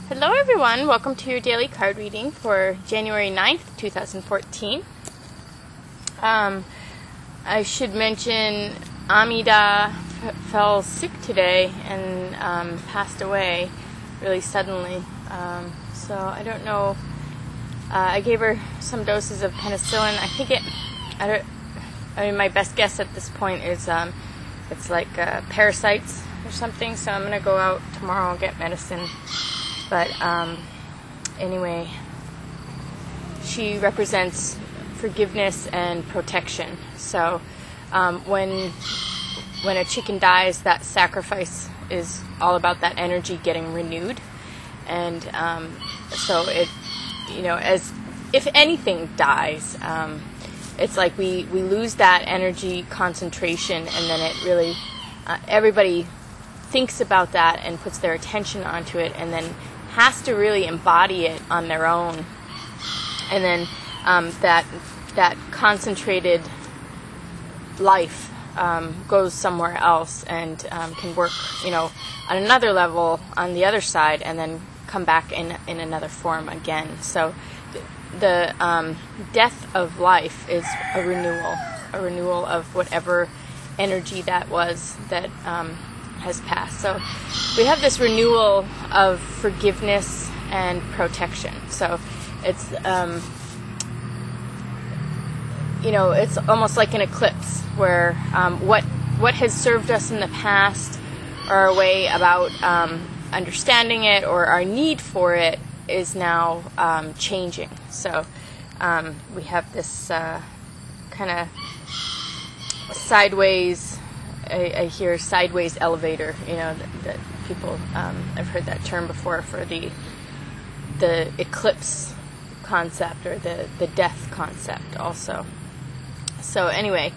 Hello everyone, welcome to your daily card reading for January 9th, 2014. I should mention Amida fell sick today and passed away really suddenly. So I don't know, I gave her some doses of penicillin. My best guess at this point is it's like parasites or something, so I'm going to go out tomorrow and get medicine. But anyway, she represents forgiveness and protection. So when a chicken dies, that sacrifice is all about that energy getting renewed. And so it, as if anything dies, it's like we lose that energy concentration, and then it really, everybody thinks about that and puts their attention onto it, and then has to really embody it on their own. And then that concentrated life goes somewhere else and can work, on another level on the other side, and then come back in another form again. So the death of life is a renewal of whatever energy that was that has passed. So we have this renewal of forgiveness and protection. So it's it's almost like an eclipse where what has served us in the past, or our way about understanding it, or our need for it, is now changing. So we have this kind of sideways, I hear sideways elevator, that people, I've heard that term before for the eclipse concept, or the death concept also. So anyway,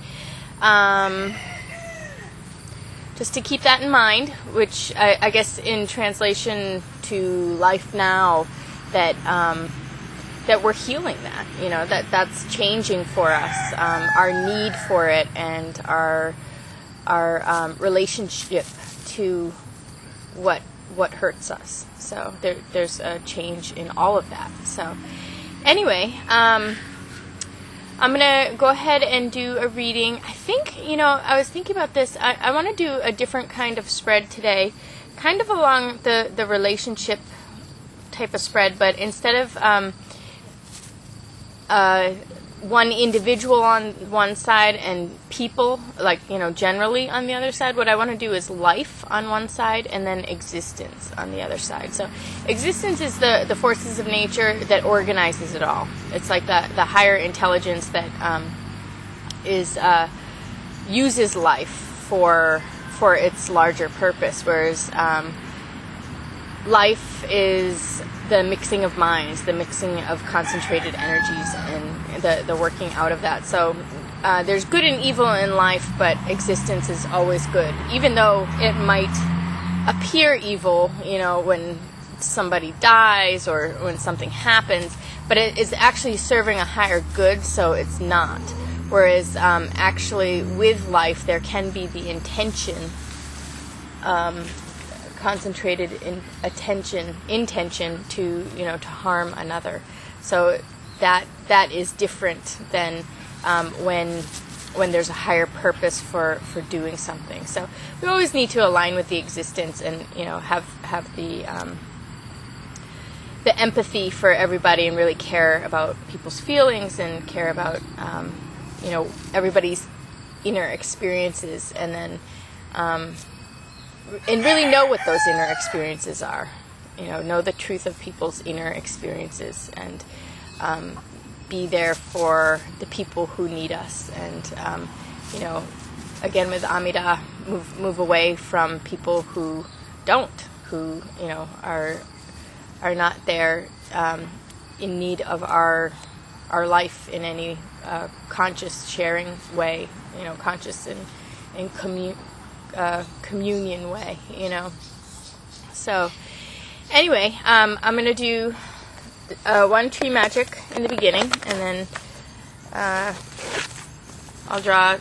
just to keep that in mind, which I guess in translation to life now, that we're healing that, that's changing for us, our need for it, and our relationship to what hurts us. So there's a change in all of that. So anyway, I'm going to go ahead and do a reading. I think, I was thinking about this. I want to do a different kind of spread today, kind of along the relationship type of spread, but instead of one individual on one side and people, generally on the other side, what I want to do is life on one side and then existence on the other side. So existence is the forces of nature that organizes it all. It's like the higher intelligence that uses life for its larger purpose, whereas life is the mixing of minds, the mixing of concentrated energies, and the working out of that. So there's good and evil in life, but existence is always good, even though it might appear evil, when somebody dies or when something happens, but it is actually serving a higher good, so it's not. Whereas actually with life there can be the intention, concentrated intention to to harm another. So that is different than when there's a higher purpose for doing something. So we always need to align with the existence, and have the empathy for everybody, and really care about people's feelings, and care about everybody's inner experiences, and then and really know what those inner experiences are. Know the truth of people's inner experiences, and be there for the people who need us. And again with Amida, move away from people who don't, who are not there in need of our life in any conscious sharing way, conscious and communion way, So anyway, I'm going to do one tree magic in the beginning, and then I'll draw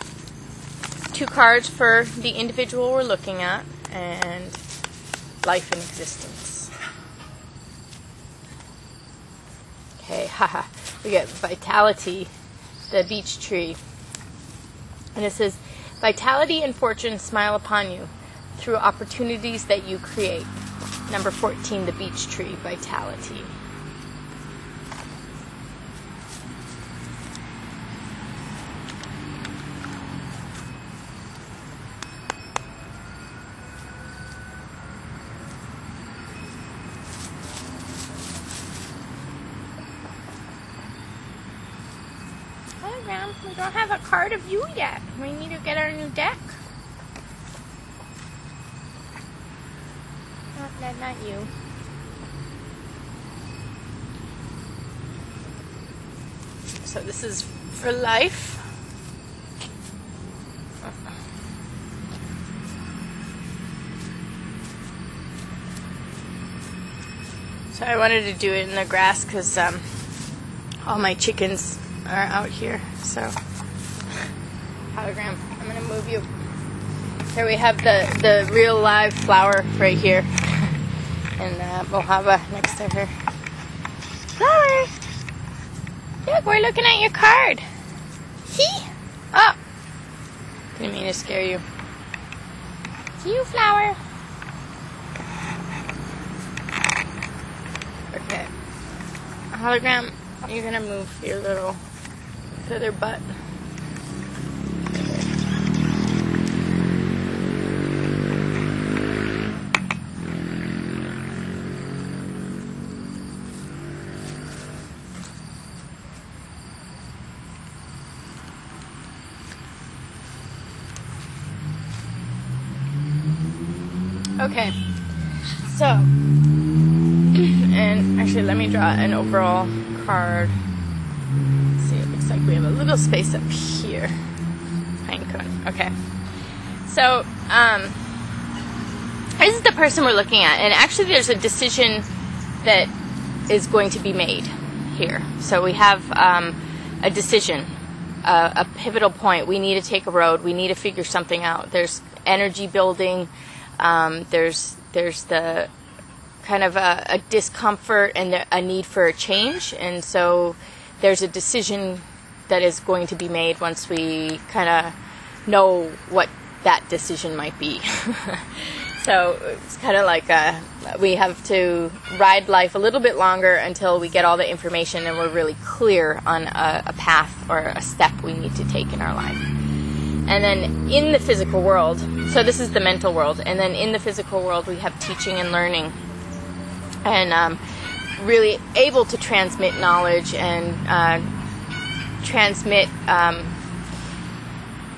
2 cards for the individual we're looking at, and life and existence. Okay, haha. We get Vitality, the beech tree. And it says, vitality and fortune smile upon you through opportunities that you create. Number 14, the beech tree, Vitality. We don't have a card of you yet. We need to get our new deck. Not you. So this is for life. So I wanted to do it in the grass because all my chickens are out here. So hologram, I'm gonna move you. Here we have the real live flower right here, and Mojave next to her. Flower, look, we're looking at your card. Hee! Oh, didn't mean to scare you. See you, flower. Okay, hologram, you're gonna move your little feather butt. Okay, so, and actually let me draw an overall card. Let's see, it looks like we have a little space up here. Pine cone. Okay. So, this is the person we're looking at, and actually there's a decision that is going to be made here. So we have a decision, a pivotal point. We need to take a road. We need to figure something out. There's energy building. There's the kind of a discomfort and a need for a change, and so there's a decision that is going to be made once we kind of know what that decision might be. So it's kind of like we have to ride life a little bit longer until we get all the information and we're really clear on a path or a step we need to take in our life. And then in the physical world, so this is the mental world, and then in the physical world we have teaching and learning, and really able to transmit knowledge and transmit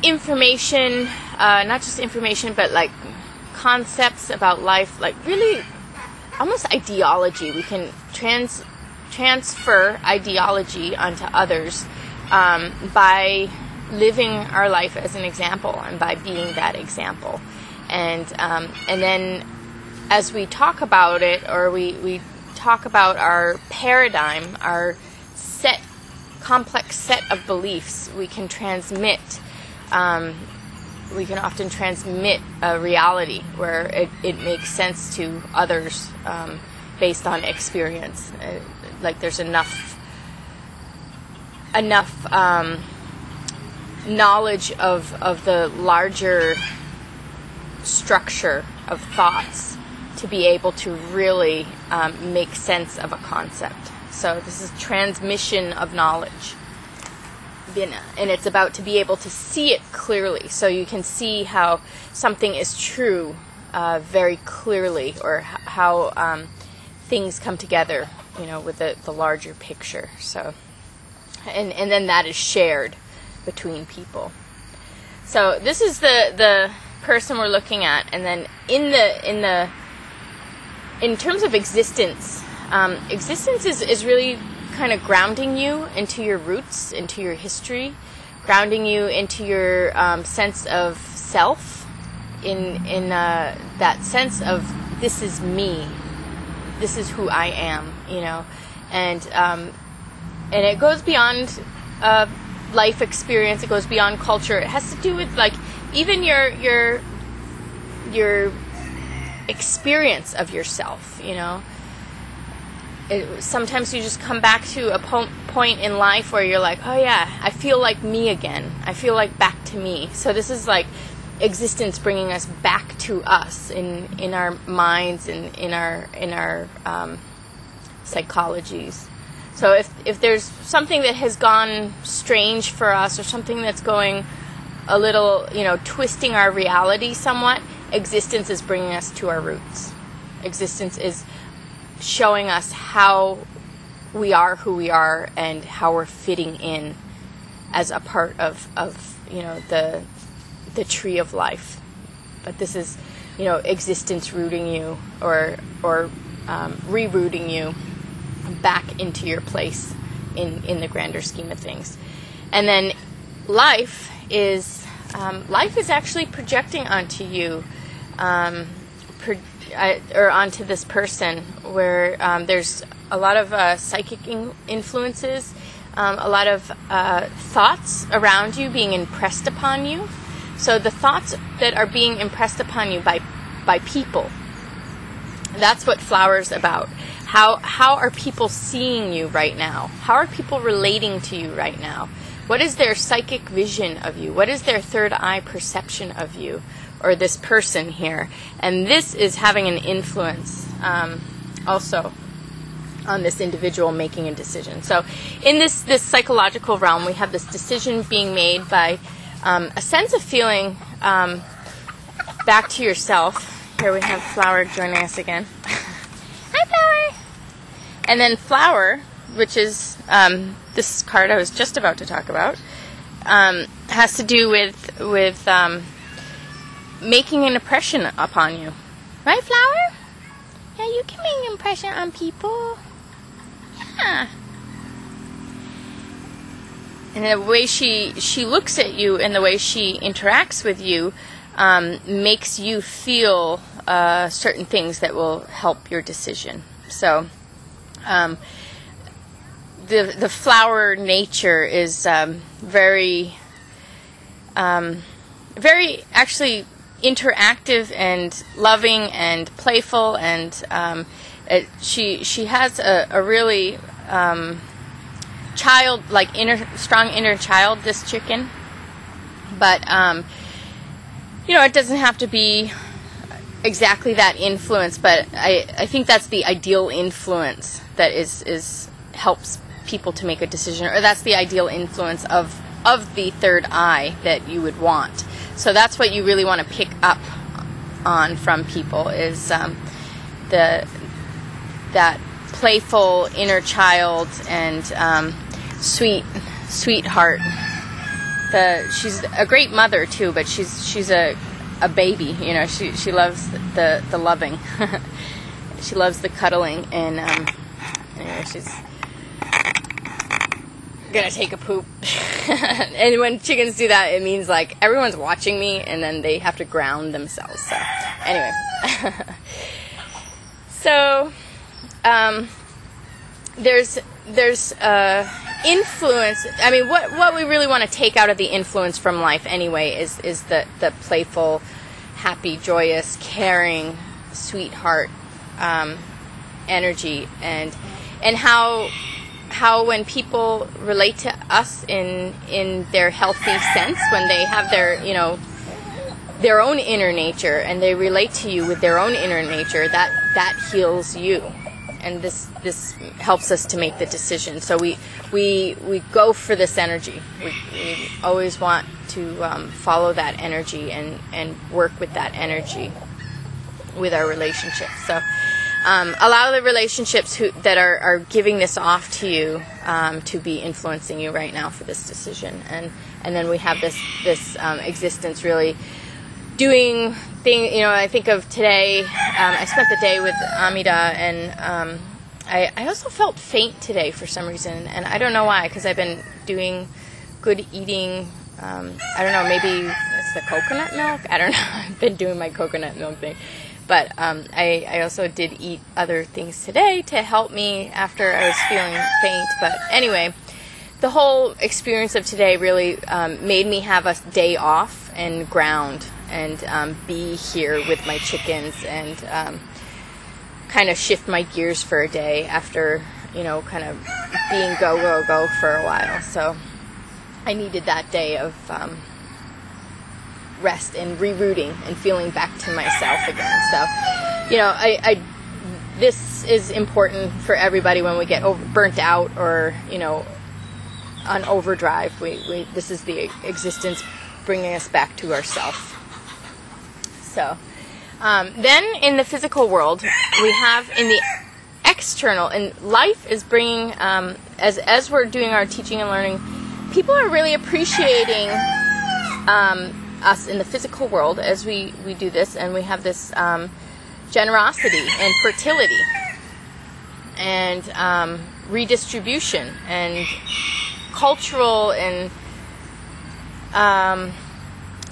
information, not just information, but like concepts about life, like really almost ideology. We can transfer ideology onto others by living our life as an example and by being that example. And then as we talk about it, or we talk about our paradigm, our complex set of beliefs, we can transmit, we can often transmit a reality where it makes sense to others based on experience. Like there's enough knowledge of the larger structure of thoughts to be able to really make sense of a concept. So this is transmission of knowledge. And it's about to be able to see it clearly, so you can see how something is true very clearly, or how things come together, you know, with the larger picture. So, and then that is shared between people. So this is the person we're looking at, and then in terms of existence, existence is really kind of grounding you into your roots, into your history, grounding you into your sense of self, in that sense of this is me, this is who I am, you know, and it goes beyond life experience. It goes beyond culture. It has to do with like even your experience of yourself, you know. sometimes you just come back to a point in life where you're like, oh yeah, I feel like me again. I feel like back to me. So this is like existence bringing us back to us in our minds and in our psychologies. So if there's something that has gone strange for us, or something that's going a little, twisting our reality somewhat, existence is bringing us to our roots. Existence is showing us how we are who we are and how we're fitting in as a part of the tree of life. But this is, existence rooting you or rerouting you back into your place in the grander scheme of things. And then life is actually projecting onto you, or onto this person, where there's a lot of psychic influences, a lot of thoughts around you being impressed upon you. So the thoughts that are being impressed upon you by people, that's what Flower's about. How are people seeing you right now? How are people relating to you right now? What is their psychic vision of you? What is their third eye perception of you, or this person here? And this is having an influence also on this individual making a decision. So in this psychological realm, we have this decision being made by a sense of feeling back to yourself. Here we have Flower joining us again. Hi, Flower! And then Flower, which is this card I was just about to talk about, has to do with making an impression upon you. Right, Flower? Yeah, you can make an impression on people. Yeah. And the way she looks at you and the way she interacts with you makes you feel certain things that will help your decision. So the flower nature is very actually interactive and loving and playful, and she has a really strong inner child, this chicken. But it doesn't have to be exactly that influence, but I think that's the ideal influence that is helps people to make a decision, or that's the ideal influence of the third eye that you would want. So that's what you really want to pick up on from people, is that playful inner child and sweetheart. She's a great mother too, but she's a baby. She loves the loving. She loves the cuddling, and anyway, she's gonna take a poop. And when chickens do that, it means like everyone's watching me, and then they have to ground themselves. So anyway, so there's influence. I mean, what we really want to take out of the influence from life anyway is the playful, happy, joyous, caring, sweetheart energy, and how when people relate to us in their healthy sense, when they have their own inner nature, and they relate to you with their own inner nature, that heals you, and this helps us to make the decision. So we go for this energy. We always want to follow that energy and work with that energy with our relationships. So allow the relationships that are giving this off to you to be influencing you right now for this decision, and then we have this existence really doing thing. I think of today. I spent the day with Amida, and I also felt faint today for some reason, and I don't know why, because I've been doing good eating. I don't know, maybe it's the coconut milk. I don't know. I've been doing my coconut milk thing. But I also did eat other things today to help me after I was feeling faint. But anyway, the whole experience of today really made me have a day off and ground and be here with my chickens and kind of shift my gears for a day after, kind of being go, go, go for a while. So I needed that day of rest and rerouting and feeling back to myself again. So, this is important for everybody when we get burnt out or, on overdrive. This is the existence bringing us back to ourself. So, then in the physical world, we have in the external, and life is bringing, as we're doing our teaching and learning, people are really appreciating us in the physical world as we do this, and we have this generosity and fertility and redistribution and cultural and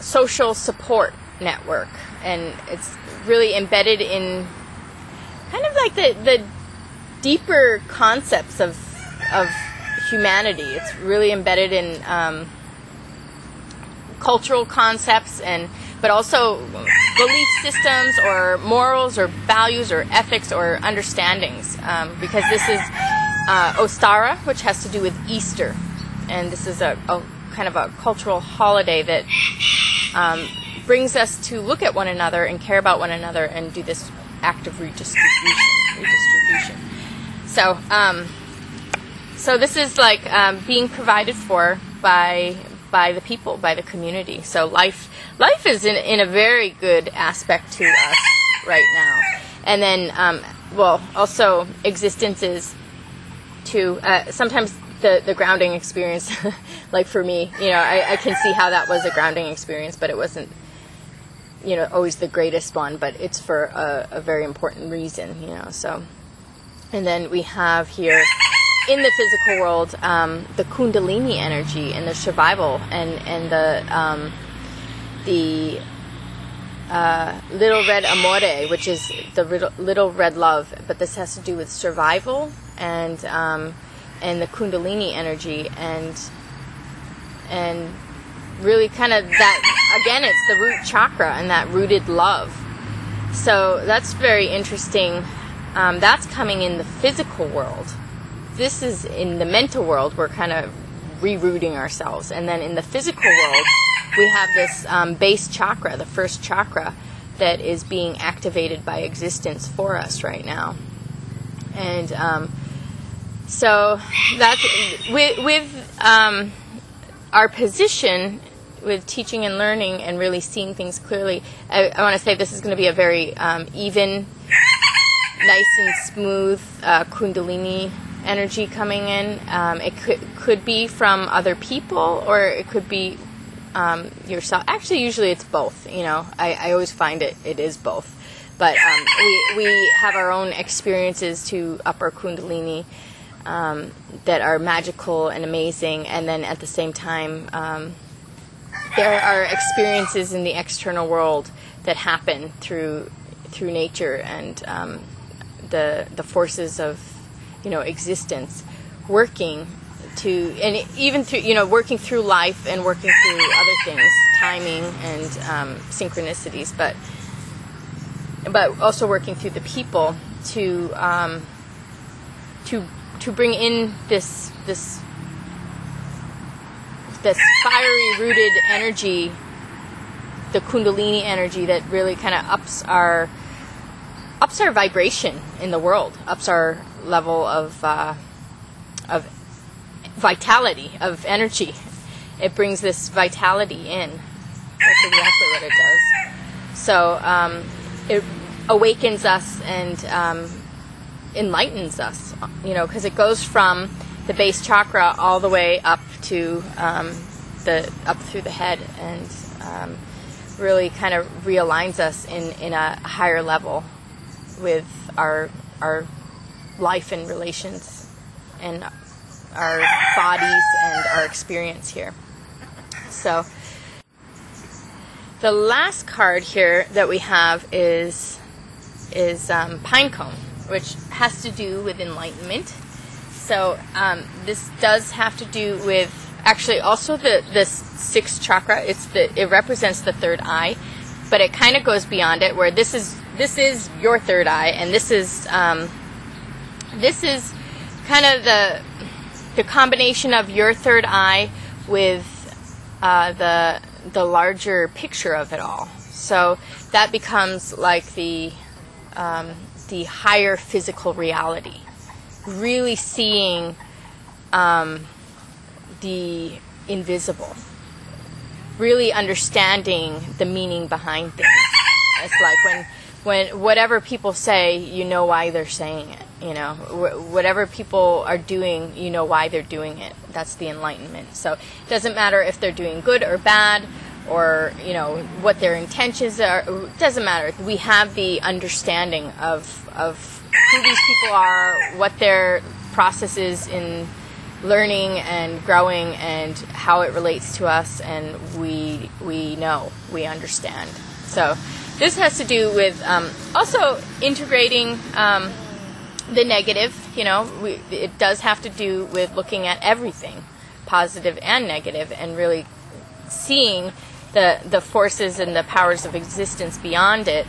social support network, and it's really embedded in kind of like the deeper concepts of humanity. It's really embedded in cultural concepts, but also belief systems or morals or values or ethics or understandings, because this is Ostara, which has to do with Easter, and this is a kind of a cultural holiday that brings us to look at one another and care about one another and do this act of redistribution. So this is like being provided for by the people, by the community. So life is in a very good aspect to us right now. And then, also existence is to sometimes the grounding experience. Like for me, I can see how that was a grounding experience, but it wasn't, always the greatest one. But it's for a very important reason, So, and then we have here, in the physical world, the Kundalini energy and the survival and the little red amore, which is the little red love, but this has to do with survival and the Kundalini energy and really kind of that, again, it's the root chakra and that rooted love. So that's very interesting. That's coming in the physical world. This is in the mental world. We're kind of rerouting ourselves. And then in the physical world, we have this base chakra, the first chakra, that is being activated by existence for us right now. And so that's with our position with teaching and learning and really seeing things clearly. I want to say this is going to be a very even, nice and smooth Kundalini energy coming in. It could be from other people, or it could be yourself. Actually, usually it's both. I always find it is both. But we have our own experiences to up our Kundalini that are magical and amazing, and then at the same time, there are experiences in the external world that happen through nature and the forces of existence working to, and even through working through life and working through other things, timing and synchronicities, but also working through the people to bring in this fiery rooted energy, the Kundalini energy that really kind of ups our vibration in the world, ups our level of vitality, of energy. It brings this vitality in. That's exactly what it does. So it awakens us and enlightens us, because it goes from the base chakra all the way up to up through the head, and really kind of realigns us in a higher level with our life and relations and our bodies and our experience here. So the last card here that we have is Pinecone, which has to do with enlightenment. So this does have to do with actually also the sixth chakra. It represents the third eye, but it kind of goes beyond it, where this is this is your third eye, and this is kind of the combination of your third eye with the larger picture of it all. So that becomes like the higher physical reality, really seeing the invisible, really understanding the meaning behind things. It's like when whatever people say, you know why they're saying it. You know, whatever people are doing, you know why they're doing it. That's the enlightenment. So it doesn't matter if they're doing good or bad, or, you know, what their intentions are. It doesn't matter. We have the understanding of who these people are, what their process is in learning and growing, and how it relates to us, and we know, we understand. So this has to do with also integrating the negative. You know, it does have to do with looking at everything, positive and negative, and really seeing the forces and the powers of existence beyond it,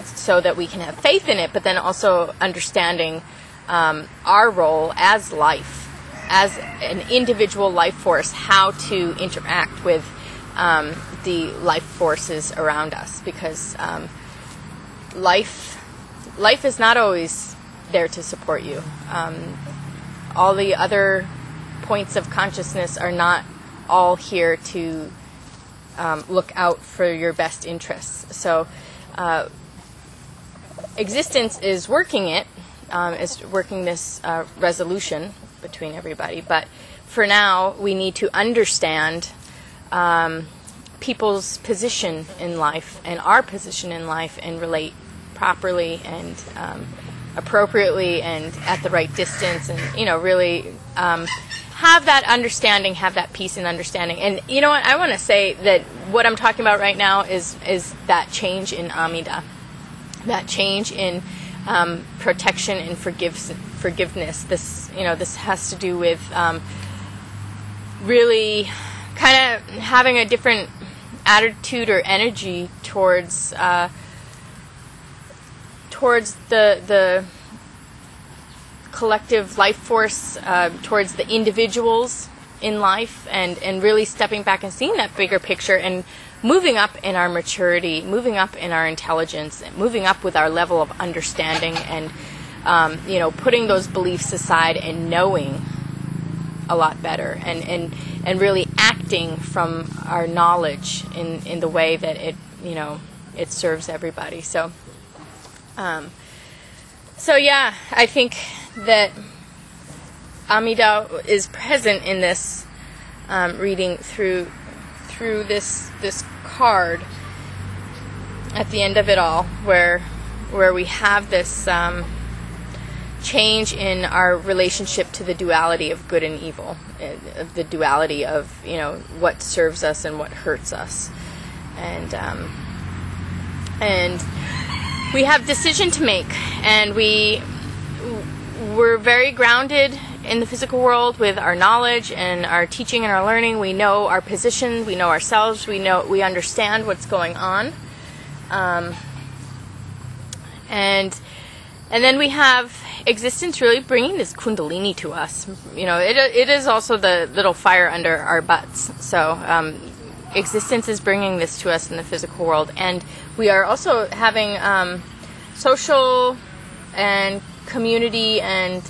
so that we can have faith in it, but then also understanding our role as life, as an individual life force, how to interact with the life forces around us, because life is not always there to support you. All the other points of consciousness are not all here to look out for your best interests. So existence is working this resolution between everybody. But for now, we need to understand people's position in life and our position in life, and relate properly and appropriately and at the right distance, and, you know, really have that understanding, have that peace and understanding. And you know what, I want to say that what I'm talking about right now is that change in Amida, that change in protection and forgiveness. This, you know, this has to do with really kind of having a different attitude or energy towards the collective life force, towards the individuals in life, and really stepping back and seeing that bigger picture, and moving up in our maturity, moving up in our intelligence, and moving up with our level of understanding, and you know, putting those beliefs aside and knowing a lot better, and really acting from our knowledge in the way that it, you know, it serves everybody. So yeah, I think that Amida is present in this reading through this card at the end of it all, where we have this change in our relationship to the duality of good and evil, of the duality of, you know, what serves us and what hurts us, and we have decision to make, and we're very grounded in the physical world with our knowledge and our teaching and our learning. We know our position, we know ourselves, we understand what's going on, and then we have existence really bringing this kundalini to us. You know, it is also the little fire under our butts. So existence is bringing this to us in the physical world, and we are also having social and community and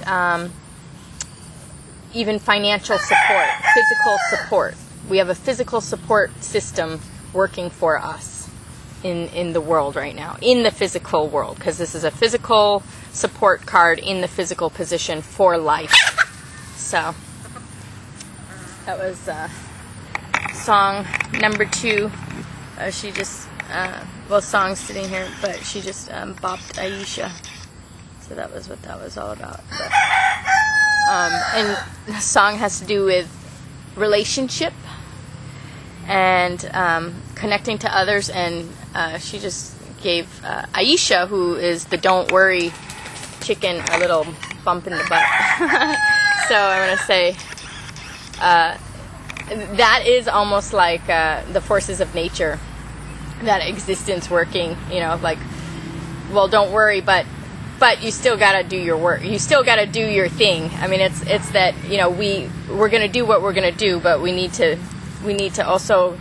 even financial support, physical support. We have a physical support system working for us in the world right now, in the physical world, because this is a physical support card in the physical position for life. So that was song number 2. She just, song's sitting here, but she just bopped Aisha. So that was what that was all about. But, and the song has to do with relationship and connecting to others, and she just gave Aisha, who is the don't worry chicken, a little bump in the butt. So I'm going to say that is almost like the forces of nature that existence working, you know, like, well, don't worry, but you still got to do your work. You still got to do your thing. I mean, it's that, you know, we're going to do what we're going to do, but we need to also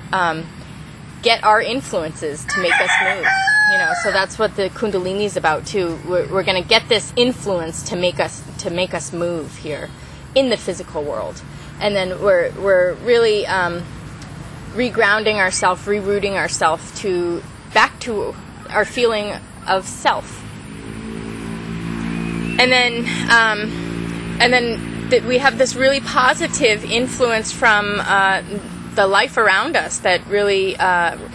get our influences to make us move. You know, so that's what the Kundalini is about too. We're going to get this influence to make us move here in the physical world, and then we're really regrounding ourselves, rerouting ourselves back to our feeling of self. And then we have this really positive influence from the life around us that really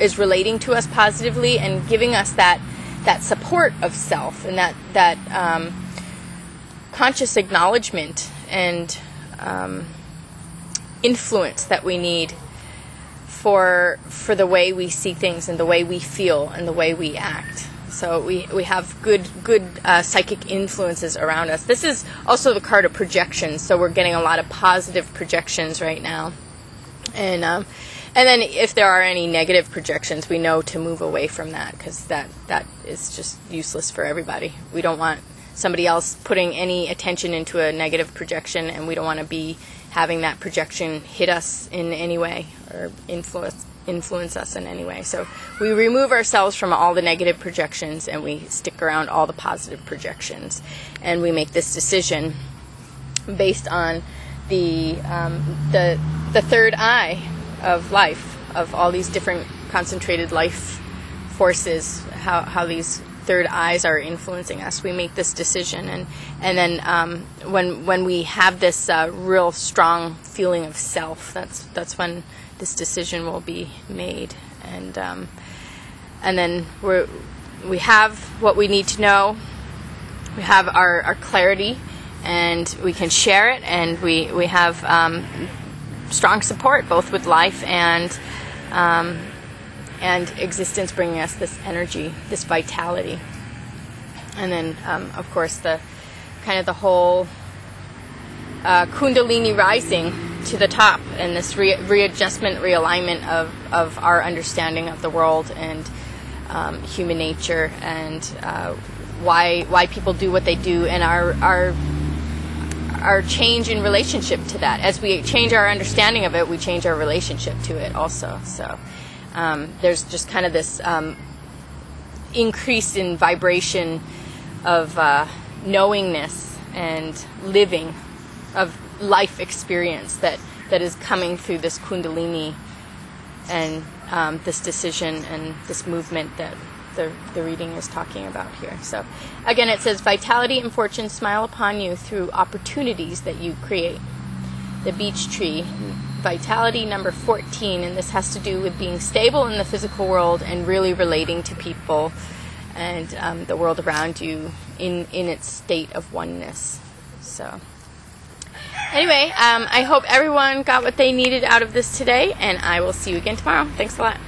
is relating to us positively and giving us that support of self and that conscious acknowledgement and influence that we need for the way we see things and the way we feel and the way we act. So we have good psychic influences around us. This is also the card of projections, so we're getting a lot of positive projections right now. And then if there are any negative projections, we know to move away from that, because that is just useless for everybody. We don't want somebody else putting any attention into a negative projection, and we don't want to be having that projection hit us in any way or influence us in any way. So we remove ourselves from all the negative projections and we stick around all the positive projections, and we make this decision based on the third eye of life, of all these different concentrated life forces, how these third eyes are influencing us. We make this decision, and then when we have this real strong feeling of self, that's when this decision will be made, and then we have what we need to know. We have our clarity, and we can share it, and we have strong support both with life and existence, bringing us this energy, this vitality. And then of course the whole Kundalini rising to the top, and this readjustment, realignment of our understanding of the world and human nature, and why people do what they do, and our change in relationship to that. As we change our understanding of it, we change our relationship to it also. So there's just kind of this increase in vibration of knowingness and living, of life experience that is coming through this Kundalini and this decision and this movement that the reading is talking about here. So again, it says, vitality and fortune smile upon you through opportunities that you create. The beech tree, vitality number 14, and this has to do with being stable in the physical world and really relating to people and the world around you in its state of oneness. So anyway, I hope everyone got what they needed out of this today, and I will see you again tomorrow. Thanks a lot.